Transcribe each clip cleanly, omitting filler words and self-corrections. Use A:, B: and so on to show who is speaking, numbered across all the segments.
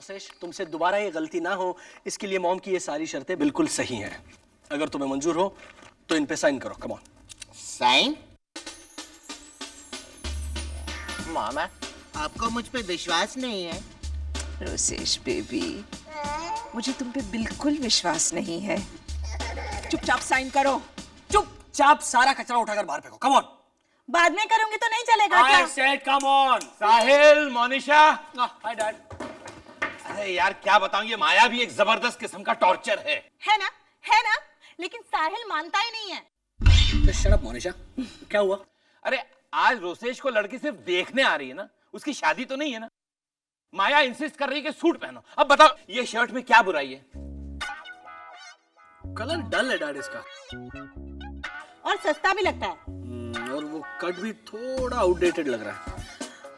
A: रोसेश, तुमसे दोबारा ये गलती ना हो, इसके लिए मॉम की ये सारी शर्तें बिल्कुल सही हैं। अगर तुम्हें मंजूर हो तो इन पे साइन करो। Come on.
B: साइन? मामा, आपको मुझ पे विश्वास नहीं है?
C: रोसेश बेबी, मुझे तुम पे बिल्कुल विश्वास नहीं है। चुपचाप साइन करो।
A: चुपचाप सारा कचरा उठाकर बाहर फेंको। Come on.
D: बाद में करूंगी तो नहीं चलेगा क्या?
A: I said come on।
E: Sahil, Monisha.
A: Hi dad.
E: अरे यार क्या बताऊं, ये माया भी एक जबरदस्त किस्म का टॉर्चर है।
D: है ना, लेकिन साहिल मानता ही नहीं है।
A: शट अप मोनिशा, क्या हुआ?
E: अरे आज रोसेश को लड़की सिर्फ देखने आ रही है ना, उसकी शादी तो नहीं है ना। माया इंसिस्ट कर रही है कि सूट पहनो। अब बताओ ये शर्ट में क्या बुराई है?
A: कलर डल है डैड इसका,
D: और सस्ता भी लगता है।
A: और वो कट भी थोड़ा आउटडेटेड लग रहा है।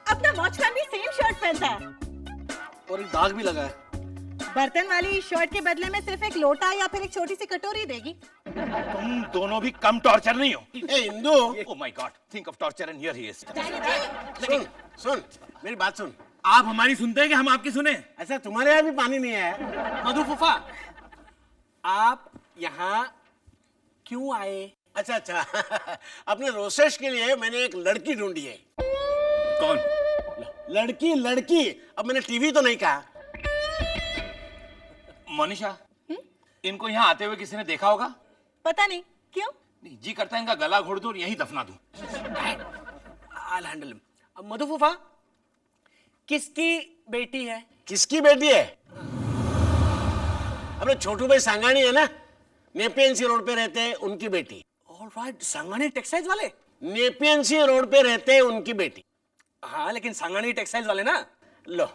D: अपना वॉचमैन भी सेम शर्ट पहनता है।
A: और एक दाग भी लगा है।
D: बर्तन वाली शर्ट के बदले में सिर्फ एक लोटा या फिर एक छोटी सी कटोरी देगी।
E: तुम दोनों भी कम टॉर्चर नहीं हो।
B: ए Indu,
E: oh my god, think of torture and here he is.
B: सुन मेरी बात सुन।
E: आप हमारी सुनते हैं कि हम आपकी सुने?
B: ऐसा तुम्हारे यहाँ भी पानी नहीं है?
A: मधु फूफा, आप यहाँ क्यों आए?
B: अच्छा अपने रोसेश के लिए मैंने एक लड़की ढूंढी है।
E: कौन?
B: लड़की। अब मैंने टीवी तो नहीं कहा।
E: मोनिशा, इनको यहाँ आते हुए किसी ने देखा होगा?
D: पता नहीं क्यों।
E: नहीं, जी करता है इनका गला घोड़ दूं और यहीं दफना दूं।
A: I'll handle him। अब मधु फूफा, किसकी बेटी है?
B: किसकी बेटी है? अपने छोटू भाई सांगानी है ना, नेपियनसी रोड पे रहते हैं, उनकी बेटी।
A: ऑलराइट, सांगानी टेक्सटाइल्स वाले।
B: नेपियनसी रोड पे रहते हैं, उनकी बेटी।
A: हाँ, लेकिन सांगानी टेक्सटाइल्स वाले ना।
B: लो,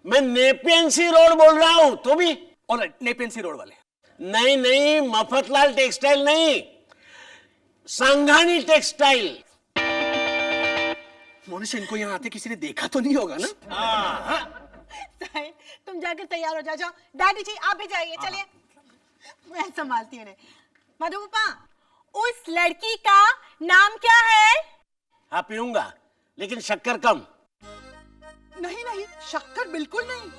B: मैं नेपियनसी रोड बोल रहा हूं, तो भी।
A: ऑलराइट, नेपियनसी रोड वाले।
B: नहीं, मफतलाल टेक्सटाइल नहीं, सांगानी टेक्सटाइल।
A: मोनिशा, इनको यहाँ आते किसी ने देखा तो नहीं होगा ना?
D: साहिल, तुम जाकर तैयार हो जाओ। डैडी जी आप भी जाइए, चलिए मैं संभालती हूँ। मधु पापा, उस लड़की का नाम क्या है?
B: हाँ पीऊंगा, लेकिन शक्कर कम।
C: नहीं, शक्कर बिल्कुल नहीं।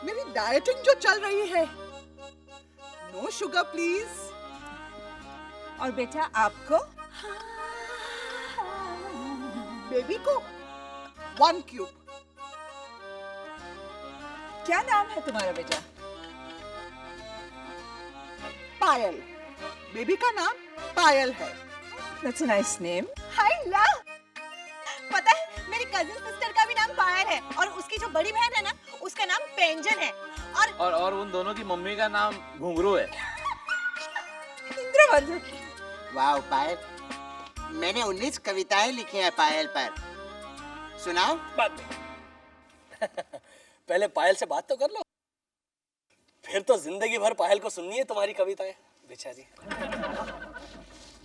C: मेरी डाइटिंग जो चल रही है। No sugar please. और बेटा आपको? बेबी को 1 क्यूब। क्या नाम है तुम्हारा बेटा? पायल। बेबी का नाम पायल है। That's a nice name.
D: हाय ला, पता है मेरी कजिन सिस्टर का भी नाम पायल है, और उसकी जो बड़ी बहन है ना, उसका नाम पेंजन है।
E: और उन दोनों की मम्मी का नाम घुंघरू है।
C: इंद्रवंदन।
B: वाह पायल, मैंने 19 कविताएं लिखी हैं पायल पर, सुनाओ?
A: बात में। पहले पायल से बात तो कर लो, फिर तो जिंदगी भर पायल को सुननी है तुम्हारी कविताएं। बेचारी।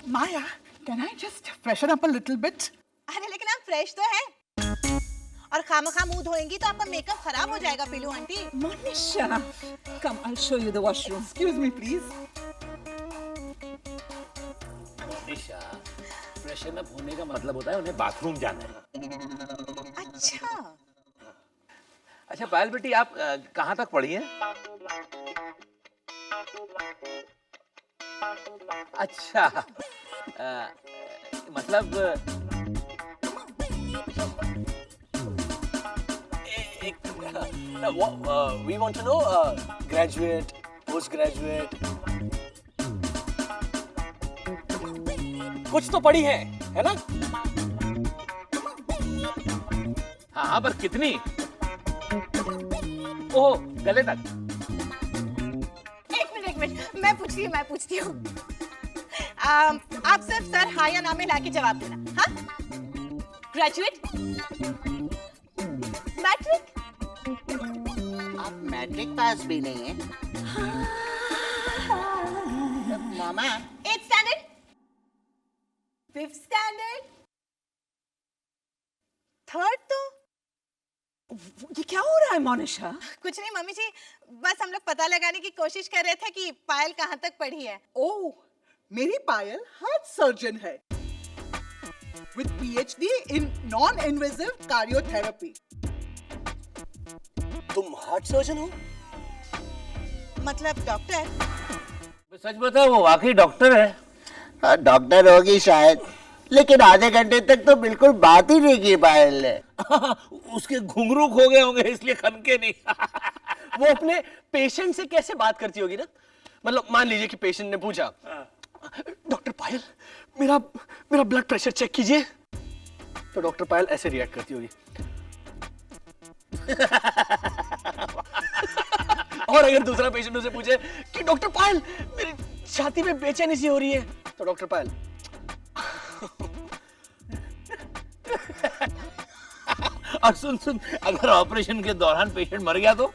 C: Maya, can I just freshen up a little bit?
D: अरे लेकिन आप फ्रेश तो हैं, और खामखा मुंह धोएंगी तो आपका मेकअप खराब हो जाएगा पिलू aunty.
C: Monisha, come, I'll show you the washroom. Excuse me, please.
E: Monisha, freshen up होने का मतलब होता है उन्हें बाथरूम जाना है। अच्छा पायल बेटी, आप कहाँ तक पढ़ी हैं? अच्छा, मतलब
A: we want to know graduate, post graduate, कुछ तो पढ़ी है ना?
E: हाँ, पर कितनी? ओह, गले तक।
D: एक मिनट, मैं पूछती हूँ। आप सिर्फ सर हाँ या ना में लाके जवाब देना। हाँ? ग्रेजुएट? मैट्रिक?
B: आप मैट्रिक पास भी नहीं है? मामा,
D: 8th standard? 5th standard? 3rd तो?
C: ये क्या हो रहा है मोनिशा?
D: कुछ नहीं मम्मी जी, बस हम लोग पता लगाने की कोशिश कर रहे थे कि पायल कहाँ तक पढ़ी है।
C: ओह, मेरी पायल हार्ट सर्जन है, with PhD in non-invasive cardiotherapy.
A: तुम हार्ट सर्जन हो?
D: मतलब डॉक्टर?
E: सच बता, वो वाकई डॉक्टर है?
B: हाँ, डॉक्टर होगी शायद, लेकिन आधे घंटे तक तो बिल्कुल बात ही नहीं की पायल ने।
E: उसके घुंघरू खो गए होंगे इसलिए खनके नहीं।
A: वो अपने पेशेंट से कैसे बात करती होगी ना? मतलब मान लीजिए कि पेशेंट ने पूछा, डॉक्टर पायल मेरा मेरा ब्लड प्रेशर चेक कीजिए, तो डॉक्टर पायल ऐसे रिएक्ट करती होगी। और अगर दूसरा पेशेंट उसे पूछे कि डॉक्टर पायल मेरी छाती में बेचैनी सी हो रही है, तो डॉक्टर पायल
E: और सुन, अगर ऑपरेशन के दौरान पेशेंट मर गया तो?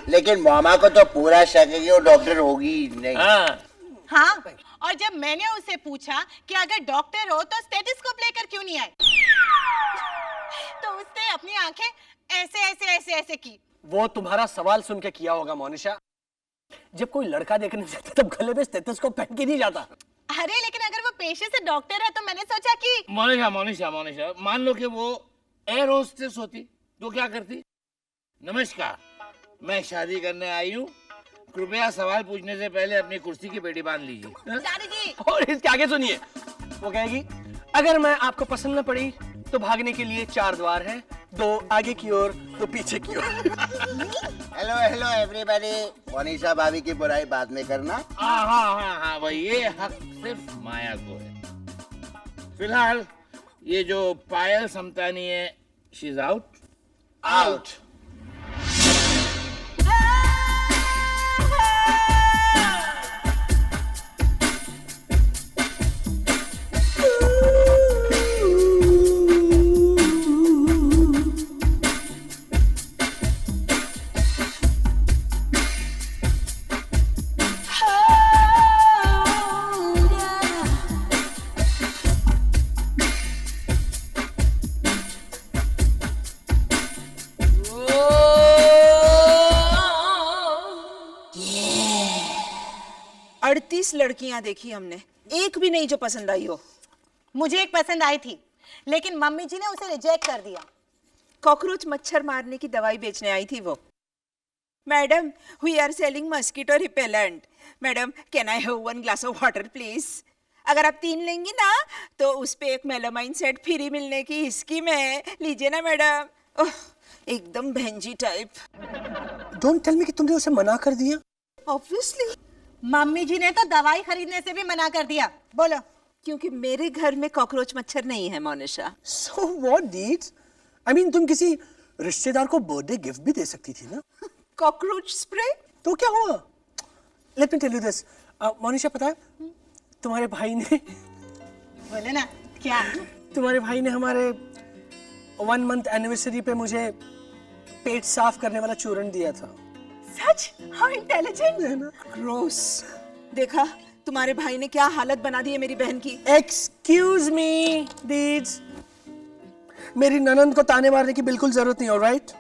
B: लेकिन मामा को तो पूरा शक है कि वो डॉक्टर होगी ही नहीं।
D: हाँ, और जब मैंने उसे पूछा कि अगर डॉक्टर हो तो स्टेथोस्कोप लेकर क्यों नहीं आए, तो उसने अपनी आंखें ऐसे ऐसे ऐसे ऐसे की।
A: वो तुम्हारा सवाल सुन के किया होगा मोनिशा। जब कोई लड़का देखने जाता तब गले में स्टेथोस्कोप पहन के नहीं जाता।
D: अरे लेकिन अगर वो पेशे से डॉक्टर है तो मैंने सोचा कि
E: मोनिशा, मान लो कि वो एयर होस्टेस होती तो क्या करती? नमस्कार, मैं शादी करने आई हूँ, कृपया सवाल पूछने से पहले अपनी कुर्सी की पेटी बांध लीजिए।
D: दादी जी,
A: और इसके आगे सुनिए, वो कहेगी अगर मैं आपको पसंद न पड़ी तो भागने के लिए 4 द्वार हैं, 2 आगे की ओर, 2 पीछे की ओर।
B: हेलो एवरीबॉडी, मोनिशा भाभी की बुराई बाद में करना।
E: हाँ भाई, ये हक सिर्फ माया को है। फिलहाल ये जो पायल समतानी है, शी इज आउट।
C: लड़कियां देखी हमने, एक भी नहीं जो पसंद आई हो।
D: मुझे एक पसंद आई थी, लेकिन मम्मी जी ने उसे रिजेक्ट कर दिया।
C: कॉकरोच मच्छर मारने की दवाई बेचने आई थी वो। Madam, we are selling mosquito repellent. Madam, can I have 1 glass of water please? अगर आप 3 लेंगी ना तो उस पे एक मेलामाइन सेट फ्री मिलने की स्कीम है, लीजिए ना मैडम। ओह, एकदम भैंजी टाइप।
A: डोंट टेल मी कि तुमने उसे मना कर दिया।
C: ऑब्वियसली
D: मम्मी जी ने तो दवाई खरीदने से भी मना कर दिया। बोलो।
C: क्योंकि मेरे घर में कॉकरोच मच्छर नहीं है Monisha.
A: So what deeds? I mean, तुम किसी रिश्तेदार को बर्थडे गिफ्ट भी दे सकती थी ना।
C: Cockroach spray.
A: तो क्या हुआ? Let me tell you this. Monisha, पता है तुम्हारे भाई ने
D: बोले ना क्या?
A: तुम्हारे भाई ने हमारे 1 month एनिवर्सरी पे मुझे पेट साफ करने वाला चूर्ण दिया था।
C: सच? हाउ इंटेलिजेंट है ना। ग्रोस। देखा तुम्हारे भाई ने क्या हालत बना दी है मेरी बहन की।
A: Excuse me, deeds. मेरी ननंद को ताने मारने की बिल्कुल जरूरत नहीं, ऑलराइट?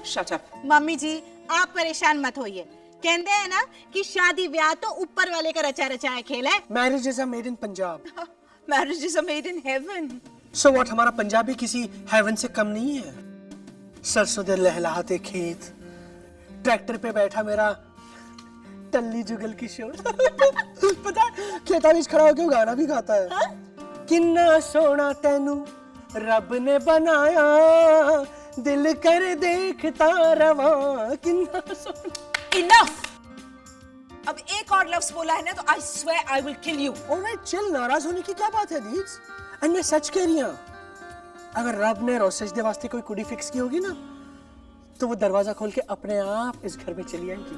C: Shut up.
D: मम्मी जी आप परेशान मत होइए, कहते हैं ना कि शादी ब्याह तो ऊपर वाले का रचा रचाया खेल है।
A: Marriage is a made in Punjab.
C: Marriage is a made in heaven.
A: So what, हमारा पंजाबी किसी हेवन से कम नहीं है? सरसों दे लहलाते खेत, ट्रैक्टर पे बैठा मेरा टल्ली जुगल किशोर। पता खेता बीच खड़ा होकर गाना भी गाता है। किन्ना सोना तेनू रब ने बनाया, दिल कर देखता रवा, किन्ना सोना।
C: इनफ। अब एक और लफ्ज बोला है ना तो I swear I will kill you.
A: ओ मैं चिल, नाराज होने की क्या बात है दीज? एंड मैं सच कह रही हूं, अगर रब ने रोसेज दे वास्ते कोई कुड़ी फिक्स की होगी ना तो वो दरवाजा खोल के अपने आप इस घर में चली आएगी।